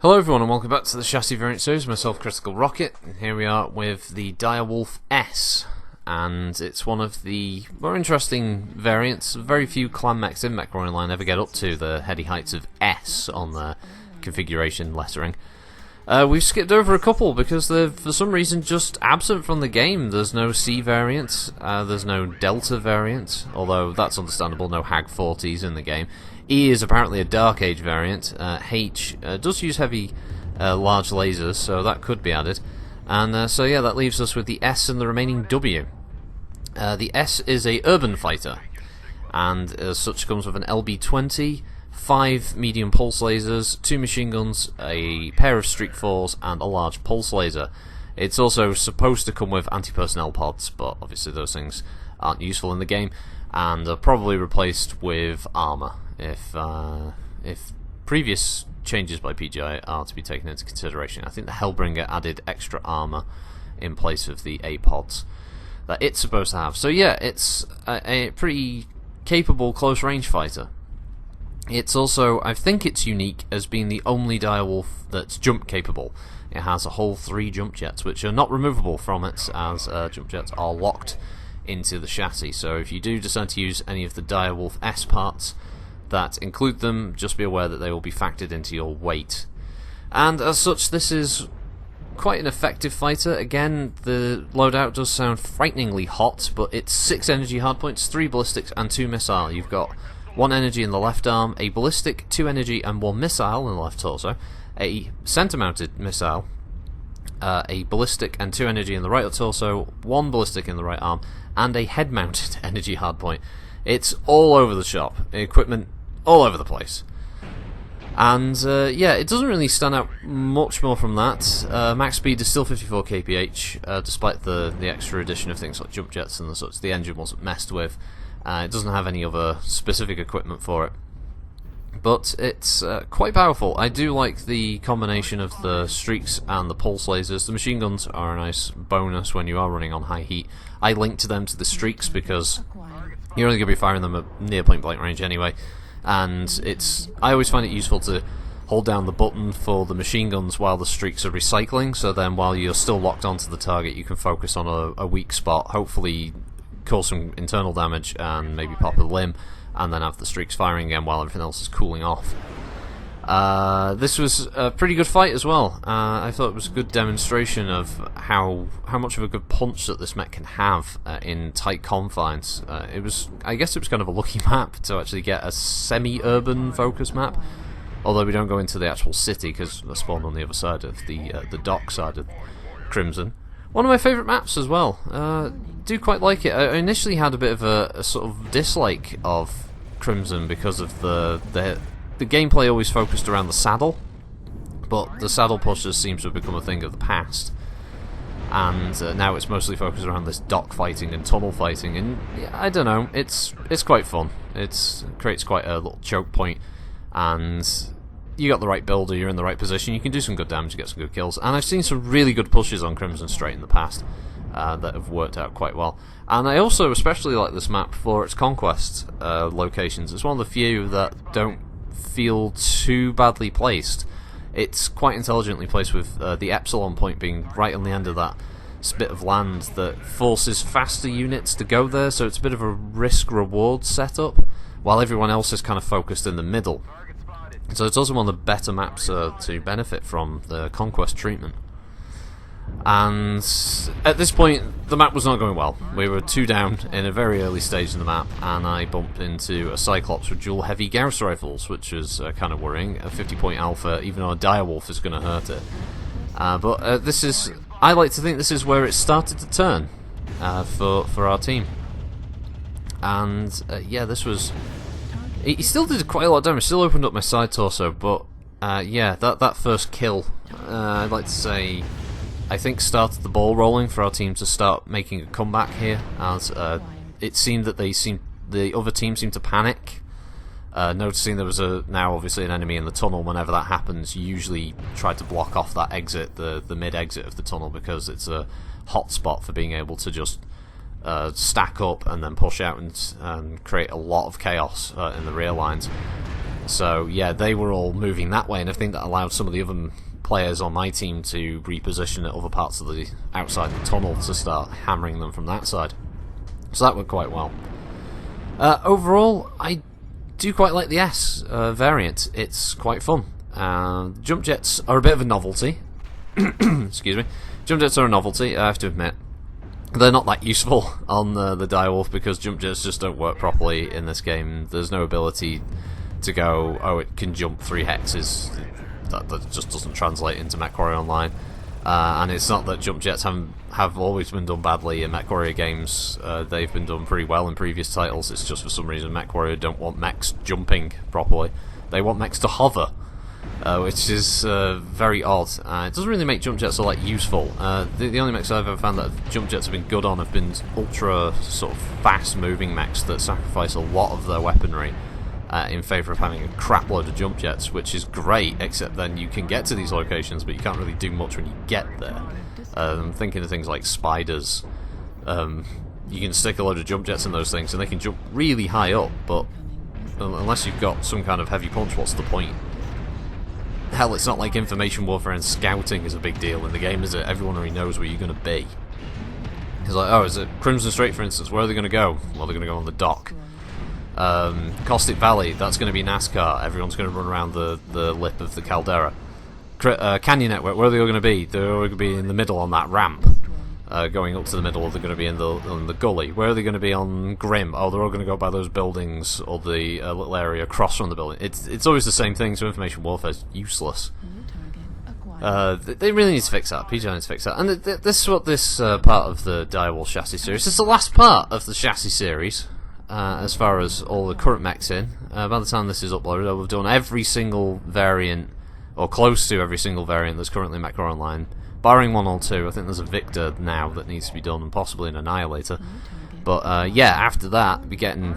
Hello everyone and welcome back to the Chassis Variant Series, myself Critical Rocket, and here we are with the Direwolf S, and it's one of the more interesting variants. Very few clan mechs in MechWarrior line ever get up to the heady heights of S on the configuration lettering. We've skipped over a couple because they're for some reason just absent from the game. There's no C variant, there's no Delta variant, although that's understandable, no Hag 40s in the game. E is apparently a Dark Age variant. H does use heavy large lasers, so that could be added. And so yeah, that leaves us with the S and the remaining W. The S is a urban fighter, and as such comes with an LB-20, 5 medium pulse lasers, 2 machine guns, a pair of streak 4s, and a large pulse laser. It's also supposed to come with anti-personnel pods, but obviously those things aren't useful in the game, and are probably replaced with armor if previous changes by PGI are to be taken into consideration. I think the Hellbringer added extra armor in place of the A-pods that it's supposed to have. So yeah, it's a pretty capable close-range fighter. It's also, I think it's unique as being the only Direwolf that's jump capable. It has a whole 3 jump jets, which are not removable from it, as jump jets are locked into the chassis. So if you do decide to use any of the Direwolf S parts that include them, just be aware that they will be factored into your weight. And as such, this is quite an effective fighter. Again, the loadout does sound frighteningly hot, but it's 6 energy hardpoints, 3 ballistics, and 2 missile. You've got 1 energy in the left arm, a ballistic, 2 energy, and 1 missile in the left torso, a center-mounted missile, a ballistic and 2 energy in the right torso, 1 ballistic in the right arm, and a head-mounted energy hardpoint. It's all over the shop. Equipment all over the place. And yeah, it doesn't really stand out much more from that. Max speed is still 54 kph, despite the extra addition of things like jump jets and the such. The engine wasn't messed with. It doesn't have any other specific equipment for it. But it's quite powerful. I do like the combination of the streaks and the pulse lasers. The machine guns are a nice bonus when you are running on high heat. I linked them to the streaks because you're only going to be firing them at near point blank range anyway. And I always find it useful to hold down the button for the machine guns while the streaks are recycling, so then while you're still locked onto the target you can focus on a weak spot, hopefully cause some internal damage and maybe pop a limb, and then have the streaks firing again while everything else is cooling off. This was a pretty good fight as well. I thought it was a good demonstration of how much of a good punch that this mech can have in tight confines. I guess it was kind of a lucky map to actually get a semi-urban focus map, although we don't go into the actual city because they're spawned on the other side of the dock side of Crimson. One of my favourite maps as well. Do quite like it. I initially had a bit of a sort of dislike of Crimson because of the gameplay always focused around the saddle, but the saddle pushes seems to have become a thing of the past, and now it's mostly focused around this dock fighting and tunnel fighting, and yeah, I don't know, it's quite fun. It creates quite a little choke point, and you got the right builder, you're in the right position, you can do some good damage, get some good kills, and I've seen some really good pushes on Crimson Straight in the past that have worked out quite well. And I also especially like this map for its conquest locations. It's one of the few that don't feel too badly placed. It's quite intelligently placed, with the Epsilon point being right on the end of that bit of land that forces faster units to go there, so it's a bit of a risk-reward setup, while everyone else is kind of focused in the middle. So it's also one of the better maps to benefit from the conquest treatment. And at this point the map was not going well. We were 2 down in a very early stage in the map, and I bumped into a Cyclops with dual heavy Gauss rifles, which was kind of worrying. A 50-point alpha, even though a Direwolf is going to hurt it. But I like to think this is where it started to turn for our team. And yeah, this was... He still did quite a lot of damage, still opened up my side torso, but yeah, that first kill, I'd like to say, I think started the ball rolling for our team to start making a comeback here, as it seemed that the other team seemed to panic, noticing there was now obviously an enemy in the tunnel. Whenever that happens, you usually try to block off that exit, the mid-exit of the tunnel, because it's a hot spot for being able to just stack up and then push out and create a lot of chaos in the rear lines. So yeah, they were all moving that way, and I think that allowed some of the other players on my team to reposition at other parts of the outside the tunnel to start hammering them from that side. So that worked quite well. Overall, I do quite like the S variant. It's quite fun. Jump jets are a bit of a novelty. Excuse me. Jump jets are a novelty, I have to admit. They're not that useful on the Direwolf because jump jets just don't work properly in this game. There's no ability to go, oh, it can jump 3 hexes. That just doesn't translate into MechWarrior Online. And it's not that jump jets have always been done badly in MechWarrior games. They've been done pretty well in previous titles. It's just for some reason MechWarrior don't want mechs jumping properly. They want mechs to hover, which is very odd. It doesn't really make jump jets all that useful. The only mechs I've ever found that jump jets have been good on have been ultra sort of fast moving mechs that sacrifice a lot of their weaponry in favour of having a crap load of jump jets, which is great, except then you can get to these locations but you can't really do much when you get there. I'm thinking of things like spiders. You can stick a load of jump jets in those things and they can jump really high up, but unless you've got some kind of heavy punch, what's the point? Hell, it's not like information warfare and scouting is a big deal in the game, is it? Everyone already knows where you're going to be. It's like, oh, is it Crimson Strait, for instance? Where are they going to go? Well, they're going to go on the dock. Caustic Valley, that's going to be NASCAR. Everyone's going to run around the lip of the caldera. Canyon Network, where are they all going to be? They're all going to be in the middle on that ramp. Going up to the middle, or they're going to be in the gully. Where are they going to be on Grim? Oh, they're all going to go by those buildings, or the little area across from the building. It's always the same thing, so information warfare is useless. They really need to fix that. PJ needs to fix that. And this is what this part of the Direwolf chassis series. This is the last part of the chassis series. As far as all the current mechs in. By the time this is uploaded, we've done every single variant, or close to every single variant that's currently in MechWarrior Online, barring 1 or 2. I think there's a Victor now that needs to be done, and possibly an Annihilator. But yeah, after that, we're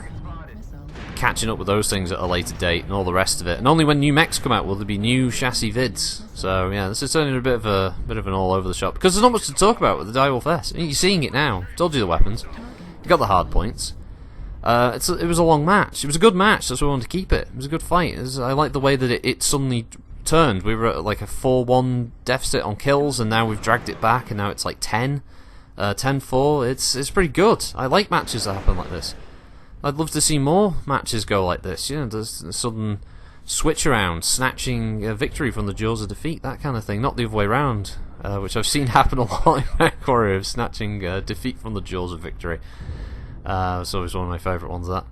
catching up with those things at a later date, and all the rest of it. And only when new mechs come out will there be new chassis vids. So yeah, this is turning a bit of an all over the shop, because there's not much to talk about with the Direwolf S. I mean, you're seeing it now. Told you the weapons. You got the hard points. It was a long match. It was a good match. That's why I wanted to keep it. It was a good fight. I like the way that it suddenly turned. We were at like a 4-1 deficit on kills, and now we've dragged it back, and now it's like 10-4. It's pretty good. I like matches that happen like this. I'd love to see more matches go like this. You know, there's a sudden switch around, snatching a victory from the jaws of defeat, that kind of thing. Not the other way around, which I've seen happen a lot in MechWarrior, of snatching defeat from the jaws of victory. It's always one of my favourite ones, that.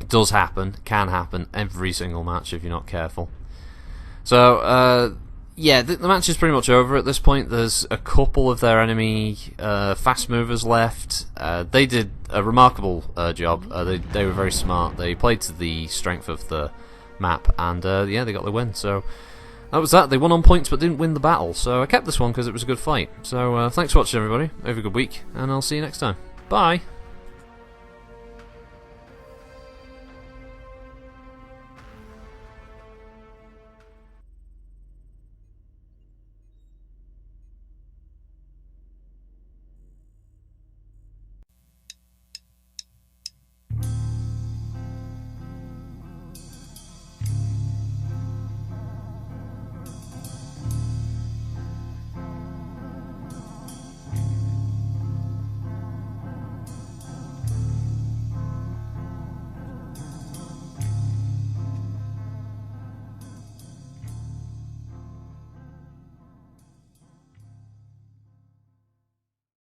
It does happen, can happen every single match if you're not careful. So, yeah, the match is pretty much over at this point. There's a couple of their enemy fast movers left. They did a remarkable job. They were very smart. They played to the strength of the map, and yeah, they got the win. So that was that. They won on points but didn't win the battle. So I kept this one because it was a good fight. So thanks for watching, everybody. Have a good week, and I'll see you next time. Bye!